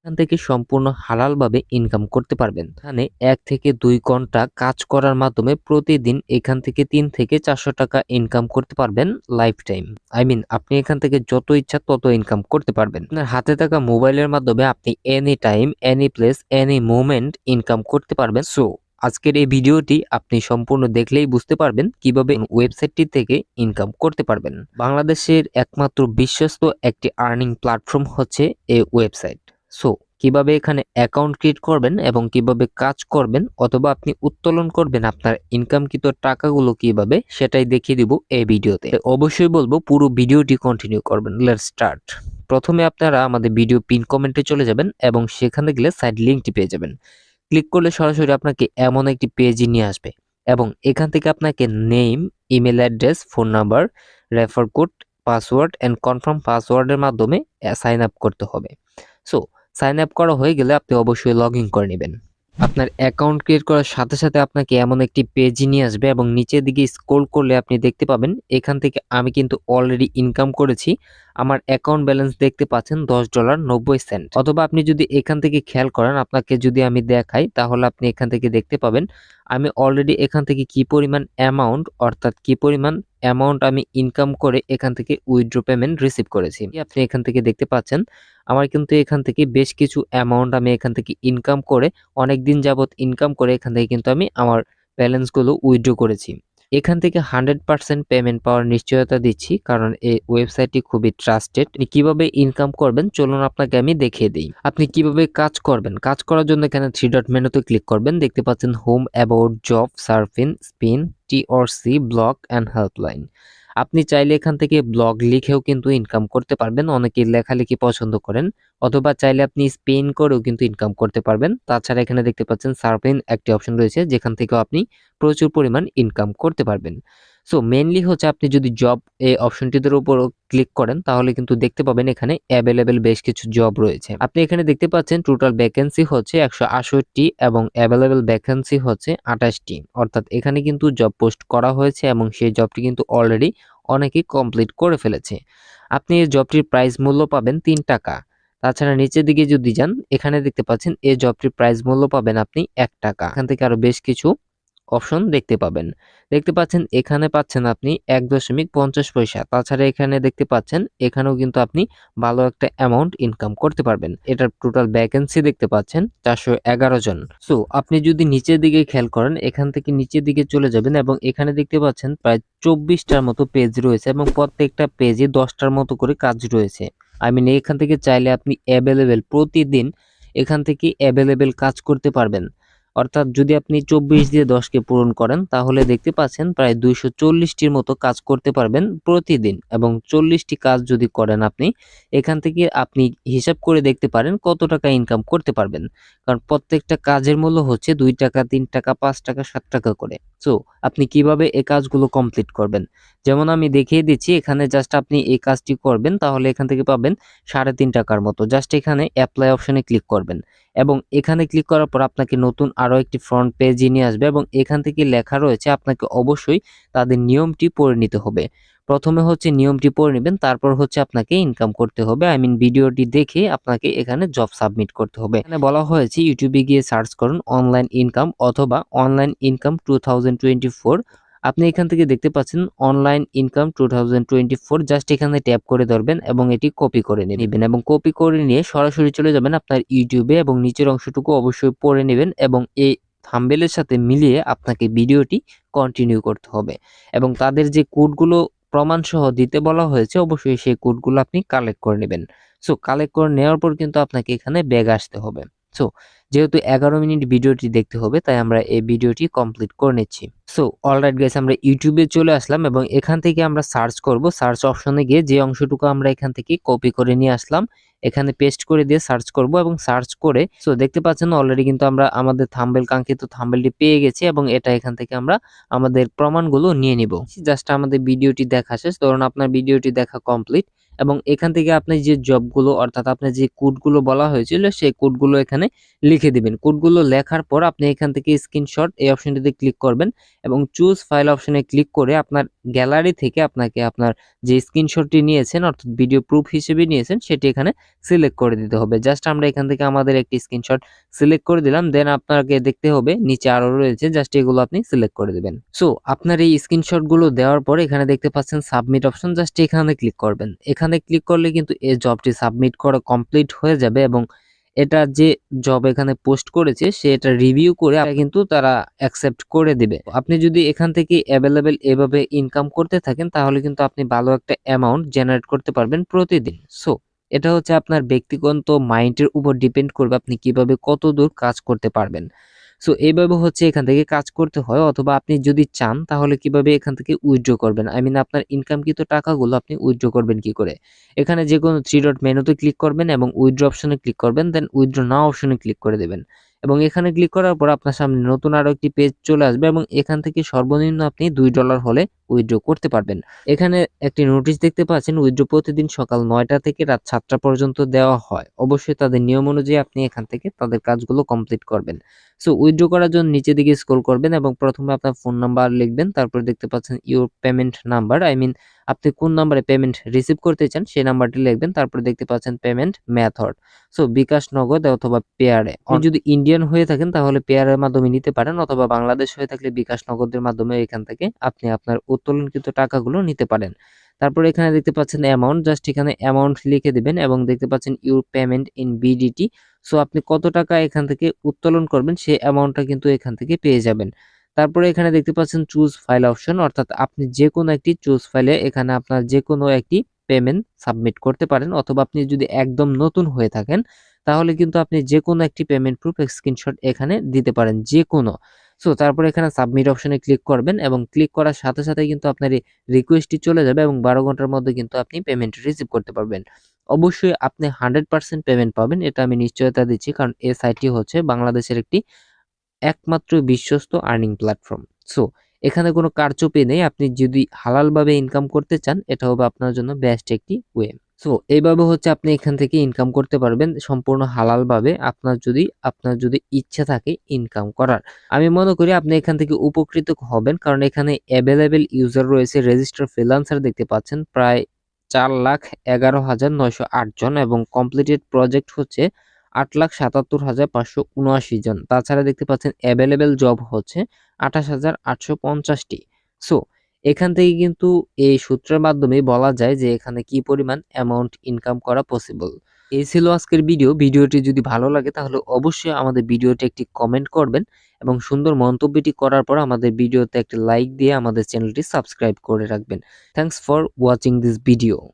এখান থেকে সম্পূর্ণ হালালভাবে ইনকাম করতে পারবেন। এখানে 1 থেকে 2 ঘন্টা কাজ করার মাধ্যমে প্রতিদিন এখান থেকে 3 থেকে 400 টাকা ইনকাম করতে পারবেন লাইফ টাইম। আপনি এখান থেকে যত ইচ্ছা তত ইনকাম করতে পারবেন। আপনার হাতে থাকা মোবাইলের মাধ্যমে আপনি any time, any place, any moment income করতে পারবেন। সো আজকের এই ভিডিওটি আপনি সম্পূর্ণ দেখলেই বুঝতে পারবেন কিভাবে ওয়েবসাইটটি থেকে ইনকাম করতে পারবেন। বাংলাদেশের একমাত্র বিশ্বস্ত একটি আর্নিং প্ল্যাটফর্ম হচ্ছে এই ওয়েবসাইট। সো কিভাবে এখানে অ্যাকাউন্ট ক্রিয়েট করবেন এবং কিভাবে কাজ করবেন অথবা আপনি উত্তোলন করবেন আপনার ইনকামকৃত টাকাগুলো কিভাবে, সেটাই দেখিয়ে দিব এই ভিডিওতে। অবশ্যই বলবো পুরো ভিডিওটি কন্টিনিউ করবেন। Let's start. প্রথমে আপনারা আমাদের ভিডিও পিন কমেন্টে চলে যাবেন এবং সেখানে গেলে সাইড লিঙ্কটি পেয়ে যাবেন। ক্লিক করলে সরাসরি আপনাকে এমন একটি পেজে নিয়ে আসবে এবং এখান থেকে আপনাকে name, email address, phone number, refer code, password and confirm পাসওয়ার্ডের মাধ্যমে সাইন আপ করতে হবে। সো সাইন আপ করা হয়ে গেলে আপনি অবশ্যই লগ ইন করে নেবেন। আপনার অ্যাকাউন্ট ক্রিয়েট করার সাথে সাথে আপনাকে এমন একটি পেজে নিয়ে আসবে এবং নিচের দিকে স্ক্রল করলে আপনি দেখতে পাবেন এখান থেকে আমি কিন্তু অলরেডি ইনকাম করেছি। আমার অ্যাকাউন্ট ব্যালেন্স দেখতে পাচ্ছেন $10.90। অথবা আপনি যদি এখান থেকে খেয়াল করেন, আপনাকে যদি আমি দেখাই তাহলে আপনি এখান থেকে দেখতে পাবেন আমি অলরেডি এখান থেকে কি পরিমাণ অ্যামাউন্ট, অর্থাৎ কি পরিমাণ অ্যামাউন্ট আমি ইনকাম করে এখান থেকে উইথড্র পেমেন্ট রিসিভ করেছি। আপনি এখান থেকে দেখতে পাচ্ছেন আমার কিন্তু এখান থেকে বেশ কিছু অ্যামাউন্ট আমি এখান থেকে ইনকাম করে অনেক দিন যাবত ইনকাম করে এখান থেকে কিন্তু আমি আমার ব্যালেন্সগুলো উইথড্র করেছি। এখান থেকে 100% পেমেন্ট পাওয়ার নিশ্চয়তা দিচ্ছি, কারণ এই ওয়েবসাইটটি খুবই ট্রাস্টেড। কিভাবে ইনকাম করবেন চলুন আপনাকে আমি দেখিয়ে দিই। আপনি কিভাবে কাজ করবেন, কাজ করার জন্য এখানে 3 ডট মেনুতে ক্লিক করবেন। দেখতে পাচ্ছেন home, about, job, surfing, spin, TRC, blog and helpline. আপনি চাইলে এখান থেকে ব্লগ লিখেও কিন্তু ইনকাম করতে পারবেন, অনেকে লেখালেখি পছন্দ করেন। অথবা চাইলে আপনি স্পেন করেও কিন্তু ইনকাম করতে পারবেন। তাছাড়া এখানে দেখতে পাচ্ছেন সার্ফিং একটি অপশন রয়েছে যেখান থেকেও আপনি প্রচুর পরিমাণ ইনকাম করতে পারবেন। সো মেইনলি হচ্ছে আপনি যদি জব এই অপশনটির উপর ক্লিক করেন তাহলে কিন্তু দেখতে পাবেন এখানে অ্যাভেলেবেল বেশ কিছু জব রয়েছে। আপনি এখানে দেখতে পাচ্ছেন টোটাল ভ্যাকেন্সি হচ্ছে 168 এবং অ্যাভেলেবেল ভ্যাকেন্সি হচ্ছে 28টি। অর্থাৎ এখানে কিন্তু জব পোস্ট করা হয়েছে এবং সেই জবটি কিন্তু অলরেডি অনেকেই কমপ্লিট করে ফেলেছে। আপনি এই জবটির প্রাইস মূল্য পাবেন 3 টাকা। তাছাড়া নিচের দিকে যদি যান এখানে দেখতে পাচ্ছেন এই জবটির প্রাইস মূল্য পাবেন আপনি 1 টাকা। এখান থেকে আরো বেশ কিছু অপশন দেখতে পাবেন। দেখতে পাচ্ছেন এখানে পাচ্ছেন আপনি 1.50 পয়সা। তাছাড়া এখানে দেখতে পাচ্ছেন এখানেও কিন্তু আপনি ভালো একটা অ্যামাউন্ট ইনকাম করতে পারবেন। এটার টোটাল ভ্যাকেন্সি দেখতে পাচ্ছেন 411 জন। সো আপনি যদি নিচের দিকে খেয়াল করেন এখান থেকে নিচের দিকে চলে যাবেন এবং এখানে দেখতে পাচ্ছেন প্রায় 24টার মতো পেজ রয়েছে এবং প্রত্যেকটা পেজে 10টার মতো করে কাজ রয়েছে। এখান থেকে চাইলে আপনি অ্যাভেলেবেল প্রতিদিন এখান থেকে অ্যাভেলেবেল কাজ করতে পারবেন। অর্থাৎ যদি আপনি 24 দিয়ে 10কে পূরণ করেন তাহলে দেখতে পাচ্ছেন প্রায় 240টির মতো কাজ করতে পারবেন প্রতিদিন। এবং 40টি কাজ যদি করেন আপনি এখান থেকে আপনি হিসাব করে দেখতে পারেন কত টাকা ইনকাম করতে পারবেন, কারণ প্রত্যেকটা কাজের মূল্য হচ্ছে 2 টাকা, 3 টাকা, 5 টাকা, 7 টাকা করে। সো আপনি কিভাবে এই কাজগুলো কমপ্লিট করবেন, যেমন আমি দেখিয়ে দিচ্ছি। এখানে জাস্ট আপনি এই কাজটি করবেন তাহলে এখান থেকে পাবেন 3.5 টাকার মতো। জাস্ট এখানে অ্যাপ্লাই অপশনে ক্লিক করবেন এবং এখানে ক্লিক করার পর আপনাকে নতুন আরো একটি ফ্রন্ট পেজে নিয়ে আসবে এবং এখান থেকে লেখা রয়েছে আপনাকে অবশ্যই তাদের নিয়মটি পড়ে নিতে হবে। প্রথমে হচ্ছে নিয়মটি পড়ে নেবেন, তারপর হচ্ছে আপনাকে ইনকাম করতে হবে। ভিডিওটি দেখে আপনাকে এখানে জব সাবমিট করতে হবে। এখানে বলা হয়েছে ইউটিউবে গিয়ে সার্চ করুন অনলাইন ইনকাম অথবা অনলাইন ইনকাম 2024। আপনি এখান থেকে দেখতে পাচ্ছেন অনলাইন ইনকাম 2024। জাস্ট এখানে ট্যাপ করে ধরবেন এবং এটি কপি করে নেবেন এবং কপি করে নিয়ে সরাসরি চলে যাবেন আপনার ইউটিউবে এবং নিচের অংশটুকু অবশ্যই পড়ে নেবেন এবং এই থাম্বনেলের সাথে মিলিয়ে আপনাকে ভিডিওটি কন্টিনিউ করতে হবে এবং তাদের যে কোডগুলো প্রমাণ সহ দিতে বলা হয়েছে অবশ্যই সেই কোডগুলো আপনি কালেক্ট করে নেবেন। সো কালেক্ট করে নেওয়ার পর কিন্তু আপনাকে এখানে ব্যাক আসতে হবে। সো যেহেতু 11 মিনিট ভিডিওটি দেখতে হবে তাই আমরা এই ভিডিওটি কমপ্লিট করে নিচ্ছি। সো অলরাইট গাইস, আমরা ইউটিউবে চলে আসলাম এবং এখান থেকে আমরা সার্চ করব। সার্চ অপশনে গিয়ে যে অংশটুকু আমরা এখান থেকে কপি করে নিয়ে আসলাম এখানে পেস্ট করে দিয়ে সার্চ করব এবং সার্চ করে সো দেখতে পাচ্ছেন অলরেডি কিন্তু আমরা আমাদের থাম্বনেল, কাঙ্ক্ষিত থাম্বনেলটি পেয়ে গেছি এবং এটা এখান থেকে আমরা আমাদের প্রমাণগুলো নিয়ে নিব। জাস্ট আমাদের ভিডিওটি দেখা শেষ, ধরুন আপনার ভিডিওটি দেখা কমপ্লিট এবং এখান থেকে আপনি যে জবগুলো অর্থাৎ আপনার যে কোডগুলো বলা হয়েছিল সেই কোডগুলো এখানে লিখে লিখে দিবেন। কোডগুলো লেখার পর আপনি এখান থেকে স্ক্রিনশট এই অপশনটিতে ক্লিক করবেন এবং চুজ ফাইল অপশনে ক্লিক করে আপনার গ্যালারি থেকে আপনাকে আপনার যে স্ক্রিনশটটি নিয়েছেন অর্থাৎ ভিডিও প্রুফ হিসেবে নিয়েছেন সেটি এখানে সিলেক্ট করে দিতে হবে। জাস্ট আমরা এখান থেকে আমাদের একটি স্ক্রিনশট সিলেক্ট করে দিলাম, দেন আপনাকে দেখতে হবে নিচে আরো রয়েছে, জাস্ট এগুলো আপনি সিলেক্ট করে দিবেন। সো আপনার এই স্ক্রিনশট গুলো দেওয়ার পর এখানে দেখতে পাচ্ছেন সাবমিট অপশন, জাস্ট এখানে ক্লিক করবেন। এখানে ক্লিক করলে কিন্তু এই জবটি সাবমিট করা কমপ্লিট হয়ে যাবে এবং এটা যে জব এখানে পোস্ট করেছে সে এটা রিভিউ করে কিন্তু তারা অ্যাকসেপ্ট করে দিবে। আপনি যদি এখান থেকে অ্যাভেলেবেল এভাবে ইনকাম করতে থাকেন তাহলে কিন্তু আপনি ভালো একটা অ্যামাউন্ট জেনারেট করতে পারবেন প্রতিদিন। সো এটা হচ্ছে আপনার ব্যক্তিগত মাইন্ডের উপর ডিপেন্ড করবে আপনি কিভাবে কত দূর কাজ করতে পারবেন। সো এইভাবে হচ্ছে এখান থেকে কাজ করতে হয়, অথবা আপনি যদি চান তাহলে কিভাবে এখান থেকে উইথড্র করবেন, আই মিন আপনার ইনকামকৃত টাকাগুলো আপনি উইথড্র করবেন কি করে। এখানে যে কোনো 3 ডট মেনুতে ক্লিক করবেন এবং উইথড্র অপশনে ক্লিক করবেন, দেন উইথড্র নাও অপশনে ক্লিক করে দেবেন এবং এখানে ক্লিক করার পর আপনার সামনে নতুন আরো একটি পেজ চলে আসবে এবং এখান থেকে সর্বনিম্ন আপনি $2 হলে উইথড্র করতে পারবেন। এখানে একটি নোটিশ দেখতে পাচ্ছেন, উইথড্র প্রতিদিন সকাল 9টা থেকে রাত 7টা পর্যন্ত দেওয়া হয়। অবশ্যই তাদের নিয়ম অনুযায়ী আপনি এখান থেকে তাদের কাজগুলো কমপ্লিট করবেন। সো উইথড্র করার জন্য নিচের দিকে স্ক্রল করবেন এবং প্রথমে আপনার ফোন নাম্বার লিখবেন, তারপর দেখতে পাচ্ছেন your payment number, I mean আপনি কোন নাম্বারে পেমেন্ট রিসিভ করতে চান সেই নাম্বারটি লিখবেন, তারপর দেখতে পাচ্ছেন পেমেন্ট মেথড, সো বিকাশ, নগদ অথবা পেয়ারে। আপনি যদি ইন্ডিয়ান হয়ে থাকেন তাহলে পেয়ারের মাধ্যমে নিতে পারেন, অথবা বাংলাদেশ হয়ে থাকলে বিকাশ, নগদের মাধ্যমে এখান থেকে আপনি আপনার উত্তোলনকৃত টাকাগুলো নিতে পারেন। তারপর এখানে দেখতে পাচ্ছেন অ্যামাউন্ট, জাস্ট এখানে অ্যামাউন্ট লিখে দিবেন এবং দেখতে পাচ্ছেন your payment in BDT, so আপনি কত টাকা এখান থেকে উত্তোলন করবেন সেই অ্যামাউন্টটা কিন্তু এখান থেকে পেয়ে যাবেন। তারপরে এখানে দেখতে পাচ্ছেন চুজ ফাইল অপশন, অর্থাৎ আপনি যে কোনো একটি চুজ ফাইলে এখানে আপনার যে কোনো একটি পেমেন্ট সাবমিট করতে পারেন, অথবা আপনি যদি একদম নতুন হয়ে থাকেন তাহলে কিন্তু আপনি যে কোনো একটি পেমেন্ট প্রুফ স্ক্রিনশট এখানে দিতে পারেন যে কোনো। সো তারপরে এখানে সাবমিট অপশনে ক্লিক করবেন এবং ক্লিক করার সাথে সাথে কিন্তু আপনার এই রিকোয়েস্টটি চলে যাবে এবং 12 ঘন্টার মধ্যে কিন্তু আপনি পেমেন্ট রিসিভ করতে পারবেন। অবশ্যই আপনি 100% পেমেন্ট পাবেন, এটা আমি নিশ্চয়তা দিচ্ছি, কারণ এই সাইটটি হচ্ছে বাংলাদেশের একটি একমাত্র বিশ্বস্ত আর্নিং প্ল্যাটফর্ম। সো এখানে কোনো কারচুপি নেই, আপনি যদি হালালভাবে ইনকাম করতে চান এটা হবে আপনার জন্য বেস্ট একটি ওয়ে। সো এইভাবে হচ্ছে আপনি এখান থেকে ইনকাম করতে পারবেন সম্পূর্ণ হালালভাবে, আপনার যদি ইচ্ছা থাকে ইনকাম করার। আমি মনে করি আপনি এখান থেকে উপকৃত হবেন, কারণ এখানে অ্যাভেলেবেল ইউজার রয়েছে, রেজিস্টার ফ্রিল্যান্সার দেখতে পাচ্ছেন প্রায় 4,11,908 জন এবং কমপ্লিটেড প্রজেক্ট হচ্ছে 8,77,579 জন। তাছাড়া দেখতে পাচ্ছেন অ্যাভেলেবেল জব হচ্ছে 28,850টি। সো এখান থেকে কিন্তু এই সূত্রের মাধ্যমে বলা যায় যে এখানে কি পরিমাণ অ্যামাউন্ট ইনকাম করা পসিবল। এই ছিল আজকের ভিডিওটি যদি ভালো লাগে তাহলে অবশ্যই আমাদের ভিডিওতে একটি কমেন্ট করবেন এবং সুন্দর মন্তব্যটি করার পর আমাদের ভিডিওতে একটি লাইক দিয়ে আমাদের চ্যানেলটি সাবস্ক্রাইব করে রাখবেন। Thanks for watching this video.